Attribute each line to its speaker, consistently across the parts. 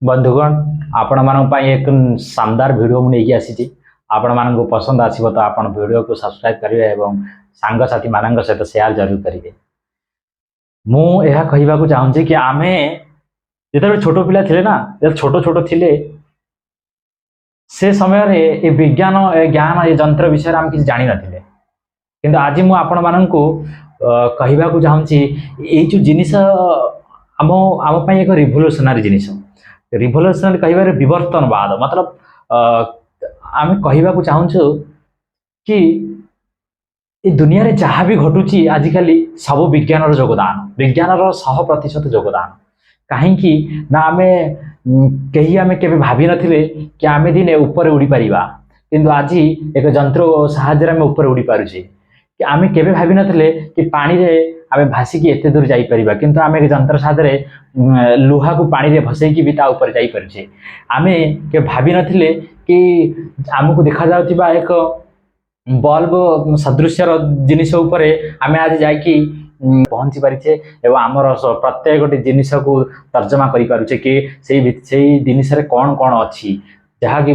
Speaker 1: बंधुगण आपण मान एक शानदार वीडियो मुझे आसी आपण मान पसंद आसो तो आप वीडियो को सब्सक्राइब करेंगे और सांगसाथी मान सहित शेयर जरूर करेंगे। मुझे कहवाक चाहूँगी कि आम जो छोट पिला थे ना छोट छोट थे से समय ये विज्ञान ज्ञान ये जंत्र विषय आम किसी जानी ना कि आज मुझे आपण मान कहवाक चाहूँगी ये जो जिनिस आम आम एक रिभोल्यूशनरी जिनिस रिभोल्यूशनरी कह विवर्तनवाद मतलब आम कहवाक चाहूँ कि ये दुनिया रे जहाँ भी घटुची आजिकल सब विज्ञान योगदान विज्ञान 100% योगदान कहीं ना आम कहीं आम के भावी नथिले कि आम दिने ऊपर उड़ी पारिबा किंतु आज एक जंत्र साहाय्य आम ऊपर उड़ी पारुछे कि आम के भावी नथिले कि पानी रे आम भासिकी एते दूर जाई परिबा किंतु आम एक जंत्र साहाय्य लुहा को पानी रे भसैकी भी ता ऊपर जाई पारुछे। आम के भावी नथिले कि आमको देखा जाउतिबा एक बल्ब सदृश जिनिस उपरे आम आज जाकि पहुँची पारिछे एवं आमर प्रत्येक गोटे जिनिस को तर्जमा करि पारुछे कि से जिनिस रे कौन कौन अच्छी जहाँ कि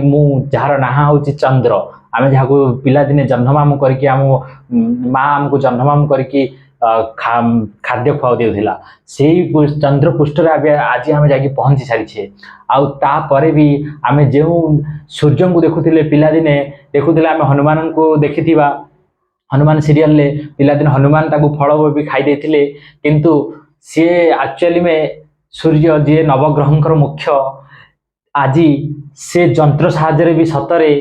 Speaker 1: जार ना हूँ चंद्र आम जहाँ को पिला दिने जन्ममामु करके आम माँ आमको जन्ममामु करके खाद्य खुआ देउथिला से चंद्र पृष्ठ आज आम जाकि पहुँची सारी आउे भी आम जो सूर्य को देखुले पिला दिने देखुले आम हनुमान को देखि हनुमान सीरियल ले पिलादिन हनुमान ताकू फल भी खाई देथिले किंतु सी एक्चुअली में सूर्य जी नवग्रहंकर मुख्य आज से जंत्र साहाय्य भी सतरे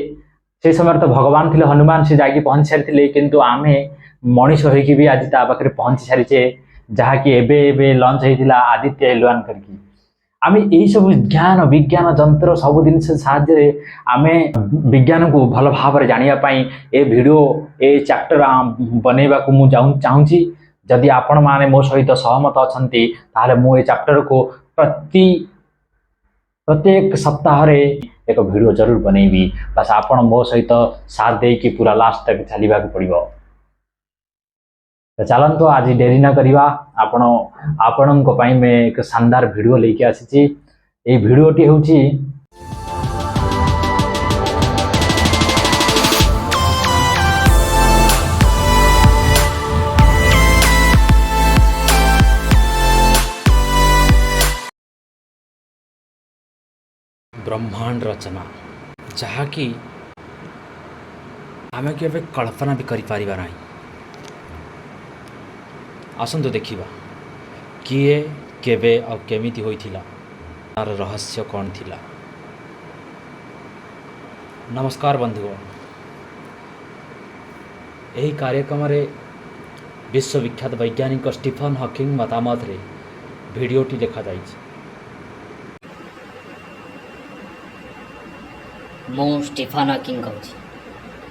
Speaker 1: से समय तो भगवान थे हनुमान से जाकि पहुँची सारी किंतु आमे मनीष होइकी भी आज ता पाखे पहुँची सारीचे जहाँकि एबे लंच होता आदित्य एलवान करके आम यही सब ज्ञान विज्ञान जंत्र सब जिन साहाय्य आम विज्ञान को भल भाव जानापी ए वीडियो ए चैप्टर बनैवा को चाहूँगी जदि आपण माने मो सहित सहमत अच्छा ताले मु ए चैप्टर को प्रत्येक सप्ताह रे एक वीडियो जरूर बनैबी बस आपण मो सहित साथ दे कि पूरा लास्ट तक चलवा पड़ो। तो चलतु आज डेरी न करवा आपण मैं एक शानदार वीडियो लेके आसी ये वीडियोटी हूँ ब्रह्मांड रचना जहाँ कि आम के कल्पना भी करिपारिबा नाही। आसंतु देखिबा किए केबे और केमिति होइथिला तार रहस्य कौन थिला। नमस्कार बंधुगण यही कार्यक्रम रे विश्वविख्यात वैज्ञानिक स्टीफन हॉकिंग मतामत रे वीडियोटी देखा जाइछि।
Speaker 2: मु स्टीफन हॉकिंग कहूँ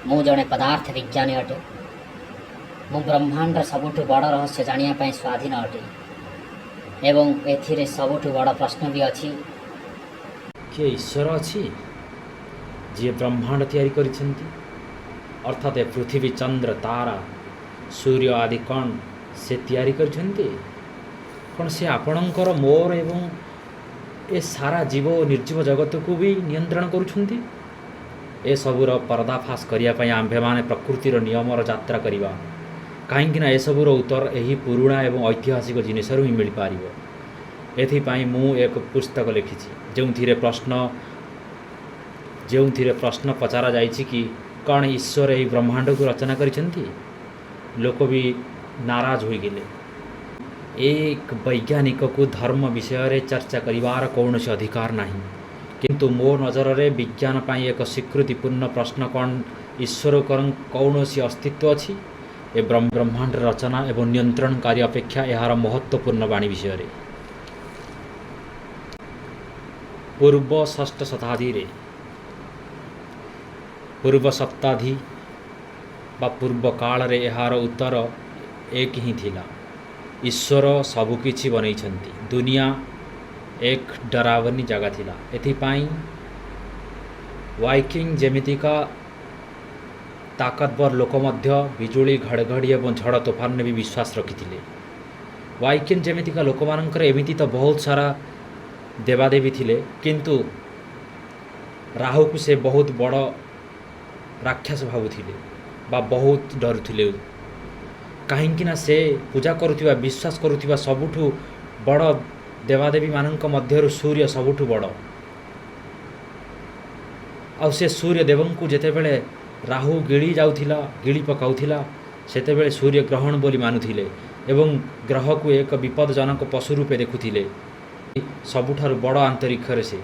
Speaker 2: मु जड़े पदार्थ विज्ञानी अटे मु ब्रह्मांड सबुठ बड़ रहस्य जानापी स्वाधीन अटे एवं एथिरे सबुठ बड़ प्रश्न भी अच्छी
Speaker 1: किए ईश्वर अच्छी जी ब्रह्मांड तैयारी करिसेंती अर्थात पृथ्वी चंद्र तारा सूर्य आदि कौन से तैयारी करिसेंती कौन से आपणकर मोर एवं ए सारा जीव निर्जीव जगत को भी नियंत्रण करुछंती ए सबूर पर्दाफाश करने आंभे मैंने प्रकृतिर नियमर यात्रा करवा कहीं ए सबूर उत्तर यही पुराणा एवं ऐतिहासिक जिनिस ही मिल पार। एथिपाई मु एक पुस्तक लिखी जो प्रश्न पचरा जाइछि कि कौन ईश्वर यही ब्रह्मांड को रचना करिसेंती लोक भी नाराज हो गए। एक वैज्ञानिक को धर्म विषय रे चर्चा करिवार कौन से अधिकार नहीं किंतु मो नजर रे विज्ञान पाई एक स्वीकृतिपूर्ण प्रश्न कौन ईश्वर कौन सी अस्तित्व अच्छी ए ब्रह्मांड रचना एवं नियंत्रणकारी अपेक्षा यार महत्वपूर्ण वाणी विषय रे पूर्व षष्ठ शताब्दी रे पूर्व सप्ताधि बा पूर्व काल रे यार उत्तर एक ही थिला ईश्वर सबकिछि बनैछन्ति दुनिया एक डरावनी जगह थिला। एथिपाई वाइकिंग जेमितिका ताकतवर लोक मध्य बिजुली घड़घड़ी एवं झड़ तोफान में भी विश्वास रखी वाइकिंग जेमितिका लोक मानकर एमिति तो बहुत सारा देवादेवी थिले किंतु राहु को से बहुत बड़ राक्षस भावुले बा बहुत डरुले कहीं से पूजा करुवा विश्वास करुवा सबुठु बड़ देवादेवी मानक मध्यरु सूर्य सबुठु बड़ आउ से सूर्य देवं को जेते बेले राहु गिड़ी जाउथिला गिड़ी पकाउथिला सेते बेले सूर्य ग्रहण बोली मानुथिले एवं ग्रह को एक विपदजनक पशु रूपे देखुथिले सबुठारु बड़ आंतरिक से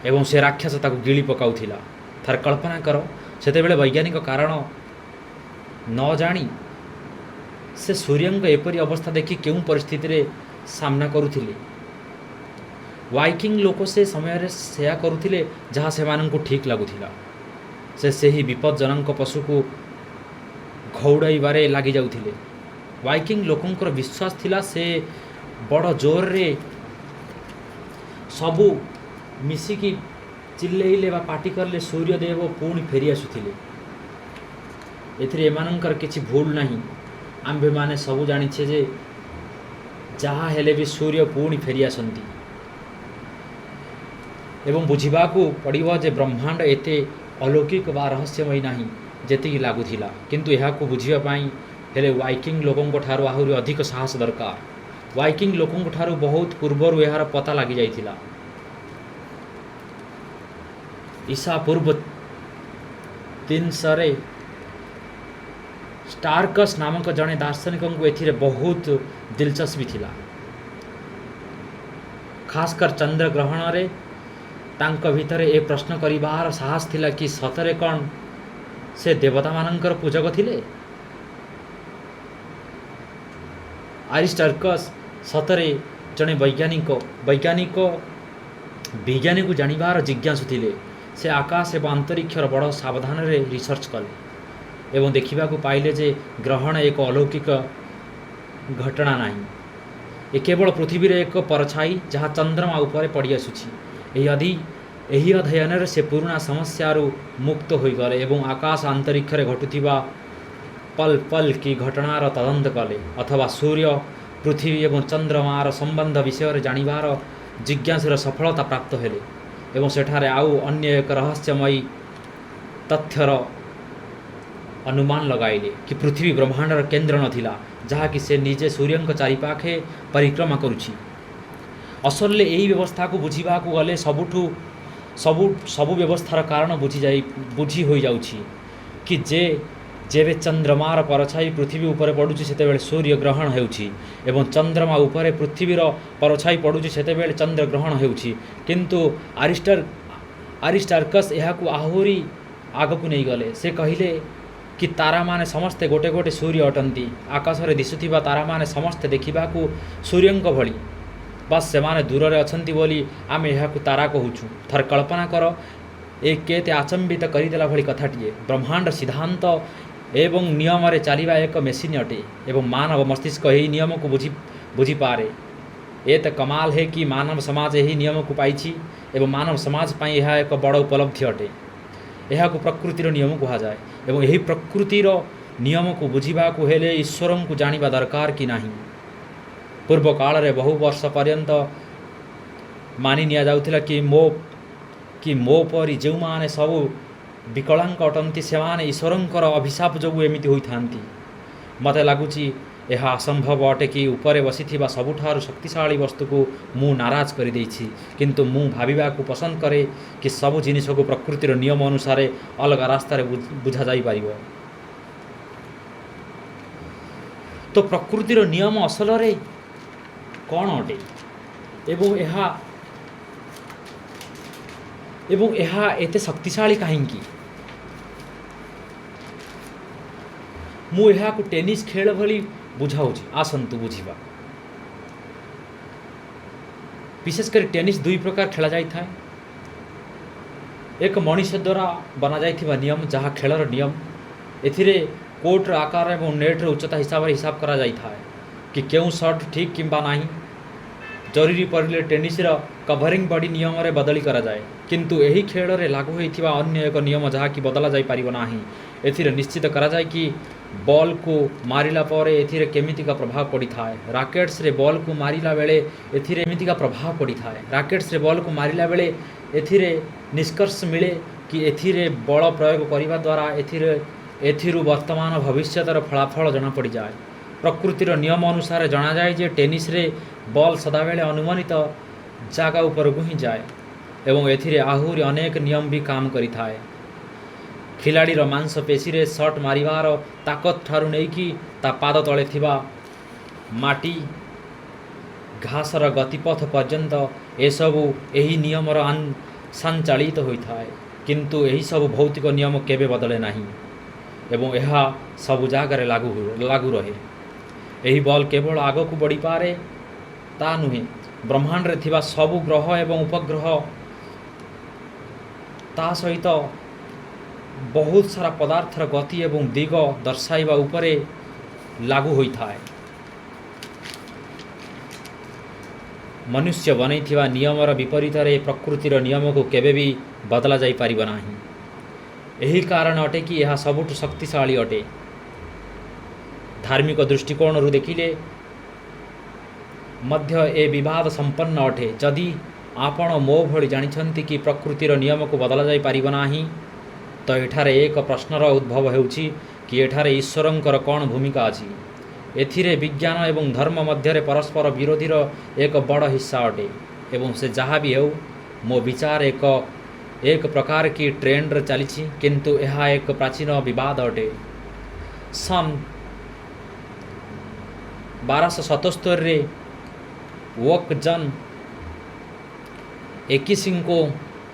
Speaker 1: एवं से राक्षस ताको गिड़ी पकाउथिला थार कल्पना कर सेते बेले वैज्ञानिक कारण न जानी से सूर्यंक एपरी अवस्था देखि केउं परिस्थिति रे सामना करुथिले वाइकिंग लोक से समय सेया करुथिले जहाँ से माननको ठीक लगुथिला से सही विपदजनक पशु को घौड़ाइबारे लगी जाउथिले वाइकिंग लोकंकर विश्वास थिला से बड़ जोर रे सबू मिसिकी चिल्लेइले बा पार्टी करले सूर्यदेव पुणी फेरी आसुथिले एथिरे एमानंकर किछि भूल नहीं आम्भे माने सबू जानिछे जे जहाँ हेले भी सूर्य पुणी फेरी आसंती एवं बुझिबाकू पड़िबो जे ब्रह्मांड एते अलौकिक बा रहस्यमय नहीं जेतिकी लागुथिला किंतु एहाकू बुझिबा पई हेले वाइकिंग लोकंक ठारू आहुरी अधिक साहस दरकार वाइकिंग लोकंक ठारू बहुत पूर्वरु एहार पता लागि जाइथिला ईसा पूर्व 300 स्टार्कस नामक जड़े दार्शनिक को एथिरे बहुत दिलचस्पी थिला खासकर चंद्र ग्रहण रे तांक भितरे ए प्रश्न करिबार साहस थिला कि सतरे कौन से देवता मानकर पूजक थिले अरिस्टार्कस सतरे जड़े वैज्ञानिक विज्ञानी को जानिबार जिज्ञासु थिले से आकाश एवं अंतरिक्षर बड़ सावधान रे रिसर्च कले एवं देखा पाइले जे ग्रहण एक अलौकिक घटना नहीं ये केवल पृथ्वी रे एक परछाई जहाँ चंद्रमा उपर पड़ी आसुची एही अध्ययन से पुराना समस्यारू मुक्त हो गले एवं आकाश अंतरिक्ष रे घटुथिबा पल पल की घटनार तदंत कले अथवा सूर्य पृथ्वी एवं चंद्रमार संबंध विषय जानिबार जिज्ञासुर सफलता प्राप्त हेले एवं सेठारे आउ अन्य एक रहस्यमयी तथ्यर अनुमान लगाइले कि पृथ्वी ब्रह्मांडर केन्द्र नथिला जहाँ कि से निजे सूर्यंक चारिपाखे परिक्रमा करुछि असल यही व्यवस्था को बुझा गले सबु व्यवस्थार कारण बुझी हो जाउछि कि जेबे चंद्रमार परछाई पृथ्वी उपर पड़ुछि सेतेबेले सूर्य ग्रहण हेउछि एवं चंद्रमा उपर पृथ्वीर परछाई पड़ुछि सेतेबेले चंद्र ग्रहण हेउछि किंतु अरिस्टार्कस एहाकु आहुरी आगकु नहीं गले से कहिले कि तारा माने समस्ते गोटे गोटे सूर्य अटंती आकाश रे दिसुथिबा तारा माने समस्ते देखिबाकू सूर्यंक भली बस से माने दूर रे अछंती बोली आमे एहाकु तारा कहूछु थर कल्पना कर एक केते आचंबित करिदेला भली कथाटिए ब्रह्मांड सिद्धांत एवं नियम रे चलिबा एक मेसीन अटे एवं मानव मस्तिष्क यही नियम को बुझी पारे ये तो कमाल है कि मानव समाज यही नियम को पाइछि एवं मानव समाज पाई यह एक बड़ उपलब्धि अटे यह को प्रकृतिर नियम कहा जाए एवं यही प्रकृतिर नियम को बुझा हेले ईश्वर को जानिबा दरकार कि नहीं पूर्व काल रे बहु वर्ष पर्यंत मानि निया जाउथिला कि मो परी जो माने सबू विकलांग अटंती से ईश्वरंकर अभिशाप जो एमती होती मत लगुच यह असंभव अटे कि उपरे बसी सबुठारु शक्तिशाली वस्तु को मु नाराज कर देछि किंतु मु भाविबा को पसंद करे कि सबु जिनिस को प्रकृतिर नियम अनुसार अलग रास्तार बुझा जाई पारिबो तो प्रकृतिर नियम असल रे कौन अटे एवं यह एते शक्तिशाली कहीं मु यह को टेनिस खेल भली बुझाऊँ आसतु बुझा विशेषकर टेनिस दुई प्रकार खेल जाए एक मनुष्य द्वारा बना जाइथिबा नियम जहाँ खेलर नियम एथिरे कोर्टर आकार एवं नेट्र उच्चता हिसाब करा जाई था कि क्यों शॉट ठीक किंबा नहीं जरूरी पड़े टेनिस कभरिंग बॉडी नियम रे बदली करा जाए किंतु यही खेल रे लागू होइथिबा अन्य एक नियम जहाँ कि बदला जाई पारिबो नाही एथिरे निश्चित करा जाए कि
Speaker 3: बॉल को मारिला पर एथिरे केमितिका प्रभाव पड़ी थाए राकेट्स रे बॉल को मारिला बेले एथिरे एमितिका प्रभाव पड़ी थाए राकेट्स रे बॉल को मारिला बेले एथिरे निष्कर्ष मिले कि एथिरे बल प्रयोग करने द्वारा एथिरु वर्तमान भविष्यतर फलाफल जना पड़ जाए प्रकृतिर नियम अनुसार जना जाए जे टेनिस रे बॉल सदाबेले अनुमानित जागा ऊपर को ही जाए एवं एथिरे आहुरी अनेक नियम भी काम करि थाए खिलाड़ीर मांसपेशी रे शॉट मारिबार ताकत ठारू नहीं कि ता पाद तले थिबा माटी घासर गतिपथ पर्यंत एसबू एही नियमर संचालित होता है किंतु एही सब भौतिक नियम केबे बदले नहीं एवं यह सबु जगार लागू रहे एही बॉल केवल आग को बढ़ी पारे ता नुहे ब्रह्मांड रे थिबा सबु ग्रह एवं उपग्रह ता सहित बहुत सारा पदार्थर गति एवं दिग दर्शाइबा उपरे लागू होता है मनुष्य बनैथिबा नियमर विपरीत रे प्रकृतिर नियम को केबे भी बदला जाई पारिबा नाही यही कारण अटे कि यह सबुठ शक्तिशाली अटे धार्मिक दृष्टिकोण रु देखिले मध्य ए विवाद संपन्न अटे जदि आपण मो भली जानिछंती कि प्रकृतिर नियम को बदला जाई पारिबा नाही तो एठारे एक प्रश्नर उद्भव हेउछि कि एठारे ईश्वरंकर कौन भूमिका अछि एथिरे विज्ञान एवं धर्म मध्य परस्पर विरोधीर एक बड़ हिस्सा अटे एवं से जहाँ भी हो मो विचार एक प्रकार की ट्रेंड चली किंतु यह एक प्राचीन विवाद अटे सन 1277 रे वोकजन एकिसी को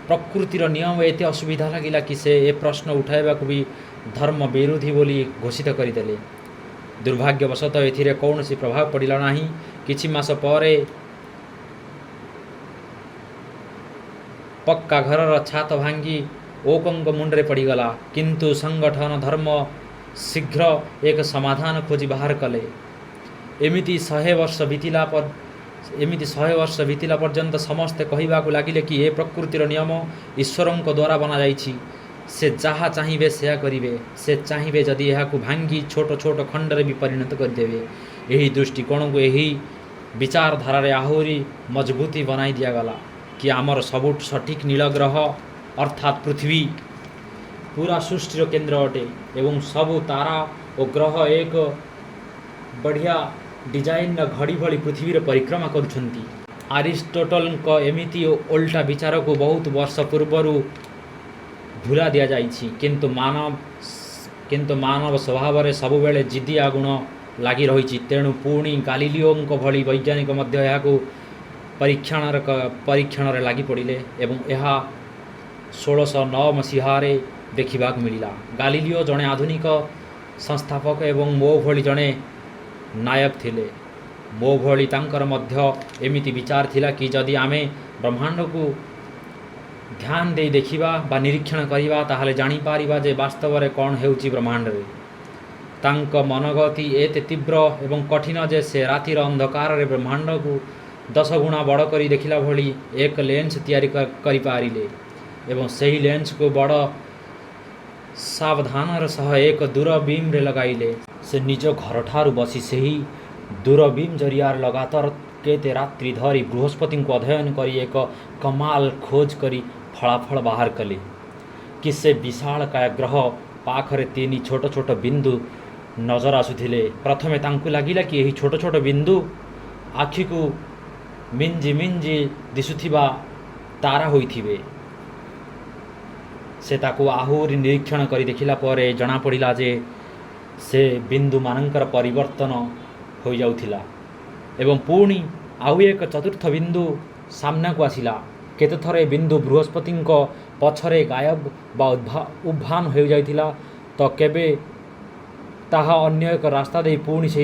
Speaker 3: प्रकृतिर नियम एते असुविधा लगिला कि से ए प्रश्न उठाइबा को भी धर्म विरोधी बोली घोषित करदेले दुर्भाग्यवशतः एथिरे कौनसी प्रभाव पड़िला नाही किछि मास परे पक्का घरर छात भांगी ओकंक मुंडरे पड़गला किंतु संगठन धर्म शीघ्र एक समाधान खोजी बाहर कले एमिति 100 वर्ष बीतिला पर्यंत समस्ते कहवाक लगिले कि ए प्रकृतिर नियम ईश्वरंक द्वारा बना जाइछि से जहाँ चाहिए सेया करिवे से चाहिए जदि यह भांगी छोट छोट खंडरे भी परिणत करदेवे यही दृष्टिकोण को यही विचारधारा आहुरी मजबूती बनाई दिगला कि आमर सबुठ सठिक नीलग्रह अर्थात पृथ्वी पूरा सृष्टिर केन्द्र अटे एवं सबु तारा और ग्रह एक बढ़िया डिजाइन घड़ी भली पृथ्वी परिक्रमा करुछंती अरिस्टोटल एमिति ओल्टा विचार को बहुत वर्ष पूर्वर भूला दि जाइछि किंतु मानव स्वभाव में सबुबेले जिदिया गुण लगी रही तेणु पुणी गालिलियो भली वैज्ञानिक मध्य यहाकू परीक्षण लगी पड़े एवं यह 1609 मसीहारे देखा मिलला गालिलियो जड़े आधुनिक संस्थापक एवं मो भली जड़े नायक थिले मो भली तांकर मध्य एमिति विचार थिला कि जदि आमे ब्रह्मांड को ध्यान दे देखिबा बा निरीक्षण करिबा ताहाले जानि पारिबा जे वास्तव में कौन हेउची ब्रह्मांड रे तांक मनगति एते तीव्र एवं कठिन जे से रातिर अंधकार रे ब्रह्मांड को 10 गुणा बड़ करी देखिला भली एक लेंस तैयारी करि पारिले एवं सही लेंस को बड़ सावधानर सह एक दूरबीम रे लगाइले से निज घर ठारू बसी सही दूरबीम जरियार लगातार केते रात्रि धरी बृहस्पति को अध्ययन करी एक कमाल खोज करी फलाफल बाहर कले कि से विशाल काय ग्रह पाखरे 3 छोट छोट बिंदु नजर आसुथिले प्रथमे तांकु लागिला कि यही छोट छोट बिंदु आखि को मिंजी मिंजी दिशुथिबा तारा होइथिबे से ताकू आहुरी निरीक्षण करी देखिला परे जना पड़िला जे से बिंदु मानकर परिवर्तन हो जाउथिला एवं पुणी आउ एक चतुर्थ बिंदु सामना को आसिला केते थरे बिंदु बृहस्पति पछरे गायब बा उभान हो जाइथिला तो केबे ताहा अन्य एक रास्ता दे पुणी से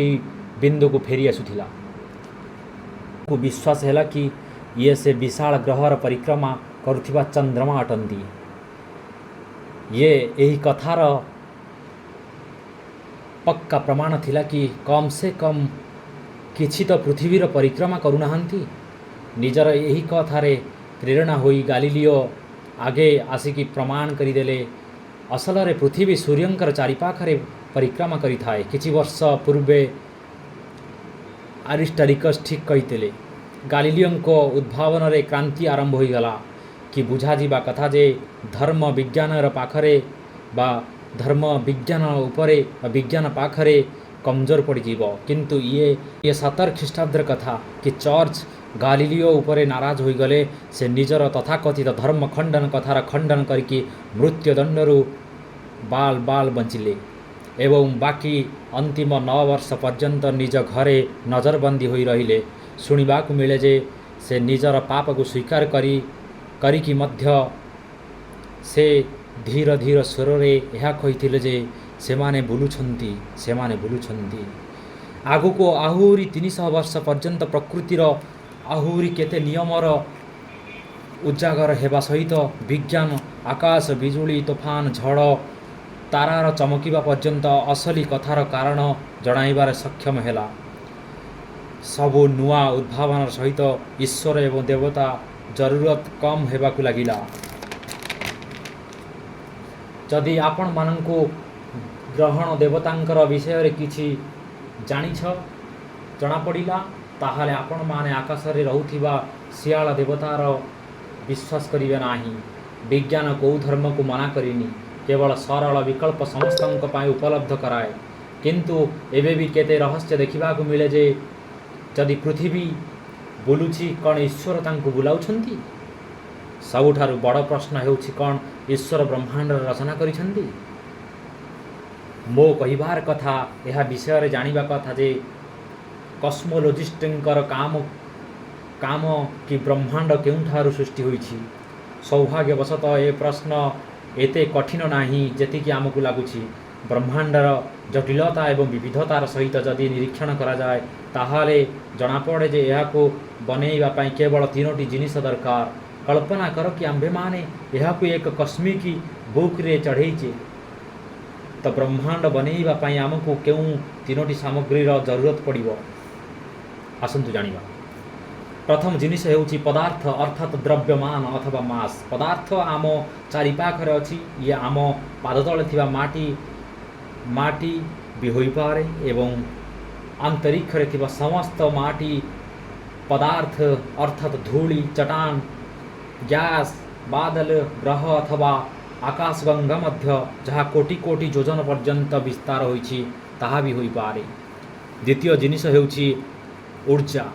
Speaker 3: बिंदु को फेरी आसुथिला को विश्वास है कि ये से विशाल ग्रहर परिक्रमा करुथिबा चंद्रमा अटंती ये यही कथार पक्का प्रमाण थिला कि कम से कम किछि तो पृथ्वीर परिक्रमा करुनाहांती निजर यही कथारे प्रेरणा होई गालिलियो आगे आसिकी प्रमाण करिदेले असल रे पृथ्वी सूर्यंकर चारिपाखरे परिक्रमा करि थाए। किछि वर्ष पूर्वे आरिस्टारिकस ठीक कहितेले गालिलियोंको उद्भावन रे क्रांति आरंभ होई गला कि बुझा जीवा कथा जे धर्म विज्ञान पाखरे बा धर्म विज्ञान उपरे विज्ञान पाखरे कमजोर पड़ जीव। किंतु ये 17 ख्रीष्टाब्दर कथा कि चर्च गालिलियो उपरे नाराज होई गले। से निजर तथाकथित धर्म खंडन कथार खंडन करके मृत्युदंडरू बाल बाल बंचिले एवं बाकी अंतिम 9 वर्ष पर्यंत निज घरे नजरबंदी होई रहिले। शुणिबाकु मिले जे से निजर पाप को स्वीकार करिकी मध्य से धीर धीर स्वर रे यह कहिथिले जे सेमाने बुलुछंती आगु को आहुरी 300 वर्ष पर्यंत प्रकृतिर आहुरी केते नियमर उजागर हेबा सहित विज्ञान आकाश बिजुली तूफान झड़ तारार चमकिबा पर्यंत असली कथार कारण जणाइबार सक्षम हेला। सबु नुआ उद्भावन सहित ईश्वर एवं देवता जरूरत कम हेबाकु लागिला। जदि आपण मानंकु ग्रहण देवतांकर विषय रे किछि जानिछ जना पड़िला ताहाले आपण माने आकाश रे रहुथिबा सियाल देवतार विश्वास करिवे नाही। विज्ञान को धर्म को मना करिनी, केवल सरल विकल्प समस्तंक पाई उपलब्ध कराए। किंतु एबे भी केते रहस्य देखिबा को मिले जे जदि पृथ्वी बुलुछि कण ईश्वर तांको बुलाउछंती। सबुठारु बड़ प्रश्न हेउछि कण ईश्वर ब्रह्मांड रचना करिछंती। मो कहिबार कथा यह विषय रे जानिबा कथा जे कस्मोलोजिस्टंकर काम कि ब्रह्मांड केउठारु सृष्टि होइछि। सौभाग्यवशतः ए प्रश्न एते कठिन नाही जेतिकी आमकु लागुछि। ब्रह्मांडर जटिलता एवं विविधतार सहित जदि निरीक्षण करा जाए ताहाले जना पड़े जे एहाको बनेइबा पई केवल 3टी जिनिस दरकार। कल्पना कर कि आम्भे माने एहाको एक कस्मिक बुक रे चढ़ेइचे तो ब्रह्मांड बनेइबा पई आमकु केउ 3टी सामग्रीर जरूरत पड़िबो। आसंतु जानिबा। प्रथम जिनिस हेउछि पदार्थ अर्थात द्रव्यमान अथवा मास। पदार्थ आम चारिपाखरे अछि। ये आम पाद तले थिबा माटी भी होई पारे एवं अंतरिक्ष रे थिबा समस्त माटी पदार्थ अर्थात धूली चट्टान गैस बादल ग्रह अथवा आकाशगंगा मध्य जहाँ कोटि कोटि योजन पर्यंत विस्तार होइछि ताहा भी होई पारे। द्वितीय जिनिस हेउछि ऊर्जा।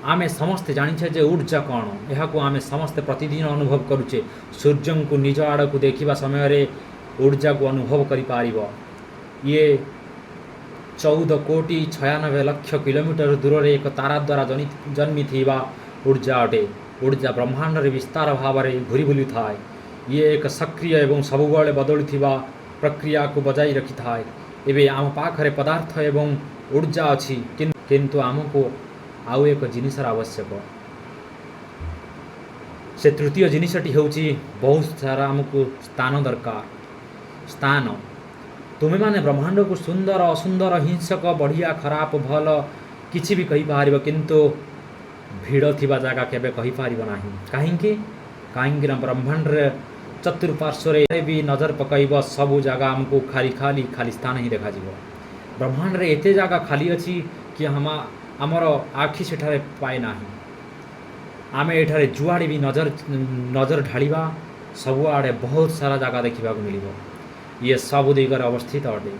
Speaker 3: आमे समस्ते जानिछे जे ऊर्जा कौन यह आमे समस्ते प्रतिदिन अनुभव करुचे। सूर्य को निज आड़ को देखा समय रे ऊर्जा को अनुभव करि पारिबो। ये 14 कोटी 96 लाख किलोमीटर दूर रे एक तारा द्वारा जन्मी थिबा ऊर्जा अटे। ऊर्जा ब्रह्मांड रे विस्तार भाव में घूरी बुली थाए। ये एक सक्रिय एवं सबुबले बदलुथिबा प्रक्रिया को बजाई रखि थाए। एबे आम पाखरे पदार्थ एवं ऊर्जा अछि किंतु आमको आउ एक जिनिसर आवश्यक। से तृतीय जिनिसटी हेउछि बहुत सारा आमको स्थान दरकार। स्थान तुमे माने ब्रह्मांड को सुंदर असुंदर हिंसक बढ़िया खराब भल किछि भी कहि पारिबो किंतु भीड़ थिबा जागा केबे कहि पारिबो नाही। काहेकि ना ब्रह्मांड रे चतुर्पार्श्व रे भी नजर पकाइब सबु जगह हमको खाली स्थान ही देखा जीवो। ब्रह्मांड रे एते जगह खाली अछि कि हमर आखि सेठारे पाए नाही। आमे एठारे जुआड़े भी नजर ढालिबा सबु आड़े बहुत सारा जगह देखा मिलिबो। ये सब दिगरे अवस्थित अटे।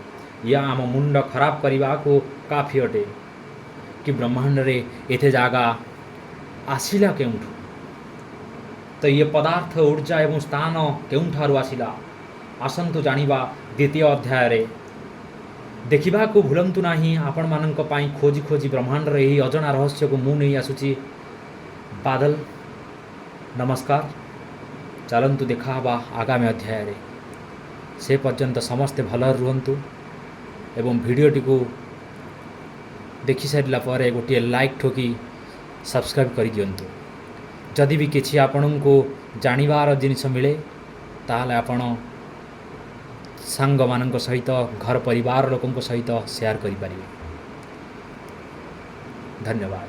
Speaker 3: या आम मुंड खराब करने को काफी अटे कि ब्रह्मांड रे एते जगह आसिला केउठु। तो ये पदार्थ ऊर्जा एवं स्थान केउठारु आसिला आसंतु जानिबा। द्वितीय अध्याय रे देखिबा को भूलंतु नाही। आपण मानक पाई खोजी खोजी ब्रह्मांड रे यही अजଣା रहस्य को मु नहीं आसुची। बादल नमस्कार, चलंतु देखा हवा आगामी अध्याय रे। से पर्यंत समस्ते भल रुहंतु एवं वीडियोटी को देखि सारिला परे गोटे लाइक ठोकी सब्सक्राइब कर दियंतु। जदि भी किछि आपन को जानिबार जिनिस मिले ताले आपण सांग मानक सहित घर परिवार लोकन सहित शेयर करि पारिबे। धन्यवाद।